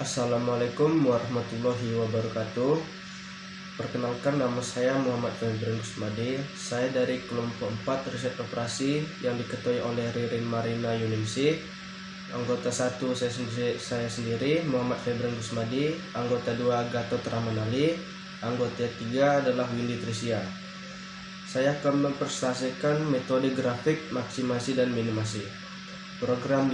Assalamualaikum warahmatullahi wabarakatuh. Perkenalkan, nama saya Muhammad Febren Kusmadi. Saya dari kelompok 4 riset operasi yang diketuai oleh Ririn Marina Yuningsi. Anggota 1 saya sendiri Muhammad Febren Kusmadi. Anggota 2 Gatot Rahmanali. Anggota 3 adalah Windy Trisia. Saya akan mempresentasikan metode grafik maksimasi dan minimasi. Program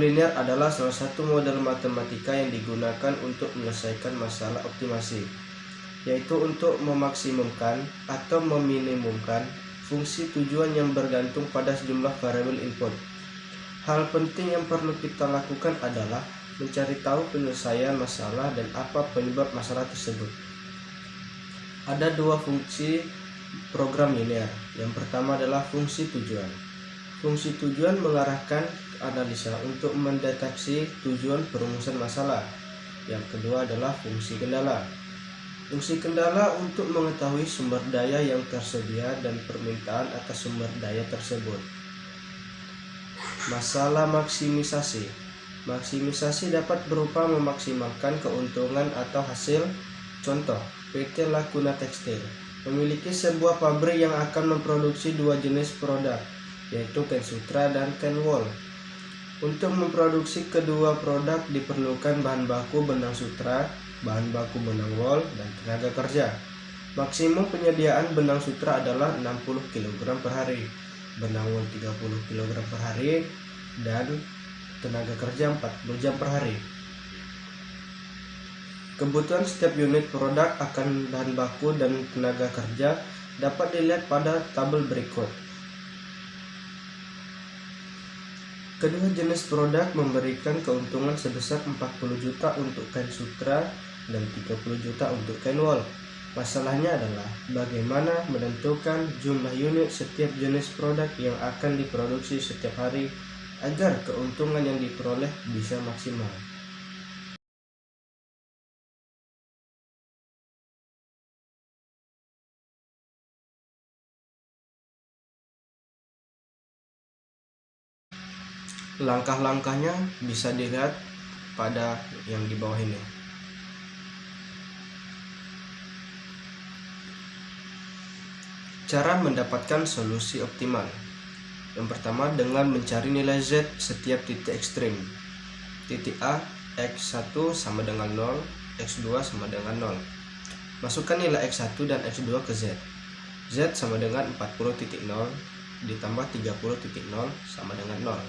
linear adalah salah satu model matematika yang digunakan untuk menyelesaikan masalah optimasi, yaitu untuk memaksimumkan atau meminimumkan fungsi tujuan yang bergantung pada sejumlah variabel input. Hal penting yang perlu kita lakukan adalah mencari tahu penyelesaian masalah dan apa penyebab masalah tersebut. Ada dua fungsi program linear. Yang pertama adalah fungsi tujuan. Fungsi tujuan mengarahkan analisa untuk mendeteksi tujuan perumusan masalah. Yang kedua adalah fungsi kendala. Fungsi kendala untuk mengetahui sumber daya yang tersedia dan permintaan atas sumber daya tersebut. Masalah maksimisasi. Maksimisasi dapat berupa memaksimalkan keuntungan atau hasil. Contoh, PT Lakuna Tekstil memiliki sebuah pabrik yang akan memproduksi dua jenis produk, yaitu kain sutra dan kain wol. Untuk memproduksi kedua produk diperlukan bahan baku benang sutra, bahan baku benang wol, dan tenaga kerja. Maksimum penyediaan benang sutra adalah 60 kg per hari, benang wol 30 kg per hari, dan tenaga kerja 40 jam per hari. Kebutuhan setiap unit produk akan bahan baku dan tenaga kerja dapat dilihat pada tabel berikut. Kedua jenis produk memberikan keuntungan sebesar 40 juta untuk kain sutra dan 30 juta untuk kain wol. Masalahnya adalah bagaimana menentukan jumlah unit setiap jenis produk yang akan diproduksi setiap hari agar keuntungan yang diperoleh bisa maksimal. Langkah-langkahnya bisa dilihat pada yang di bawah ini. Cara mendapatkan solusi optimal. Yang pertama, dengan mencari nilai Z setiap titik ekstrim. Titik A, X1 sama dengan 0, X2 sama dengan 0. Masukkan nilai X1 dan X2 ke Z. Z sama dengan 40.0 ditambah 30.0 sama dengan 0.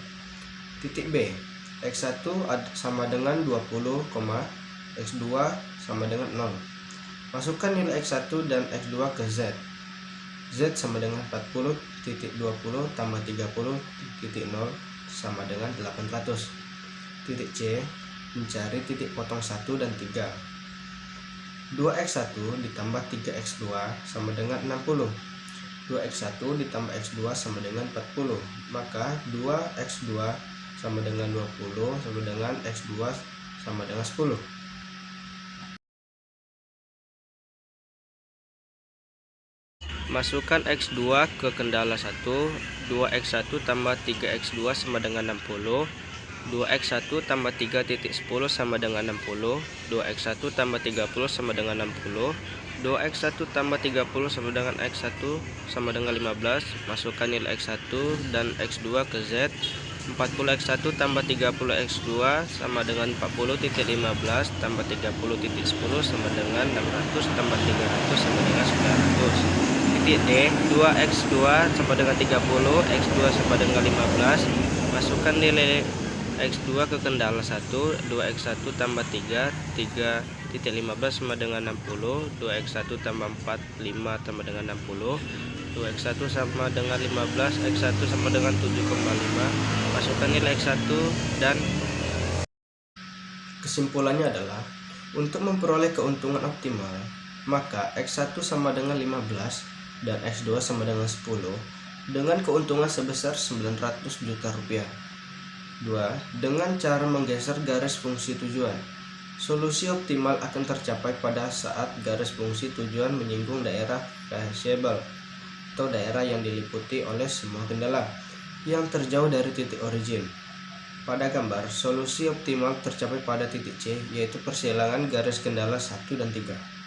Titik B, X1 sama dengan 20, X2 sama dengan 0. Masukkan nilai X1 dan X2 ke Z. Z sama dengan 40.20 tambah 30.0 sama dengan 800. Titik C, mencari titik potong 1 dan 3. 2x1 ditambah 3x2 sama dengan 60. 2x1 ditambah x2 sama dengan 40. Maka 2x2 sama dengan 20 sama dengan X2 sama dengan 10. Masukkan X2 ke kendala 1. 2x1 tambah 3x2 sama dengan 60. 2x1 tambah 3.10 sama dengan 60. 2x1 tambah 30 sama dengan 60. 2x1 tambah 30 sama dengan x1 sama dengan 15. Masukkan nilai x1 dan x2 ke Z. 40x1 tambah 30x2 sama dengan 40.15 tambah 30.10 sama dengan 600 tambah 300 sama dengan 900. Titik D, 2x2 sama dengan 30, x2 sama dengan 15. Masukkan nilai x2 ke kendala 1. 2x1 tambah 3, 3.15 sama dengan 60. 2x1 tambah 4, 5 tambah dengan 60. 2x1 sama dengan 15, x1 sama dengan 7,5. Masukkan nilai x1 dan kesimpulannya adalah untuk memperoleh keuntungan optimal, maka x1 sama dengan 15 dan x2 sama dengan 10 dengan keuntungan sebesar 900 juta rupiah. 2. Dengan cara menggeser garis fungsi tujuan. Solusi optimal akan tercapai pada saat garis fungsi tujuan menyinggung daerah variable atau daerah yang diliputi oleh semua kendala yang terjauh dari titik origin. Pada gambar, solusi optimal tercapai pada titik C, yaitu persilangan garis kendala 1 dan 3.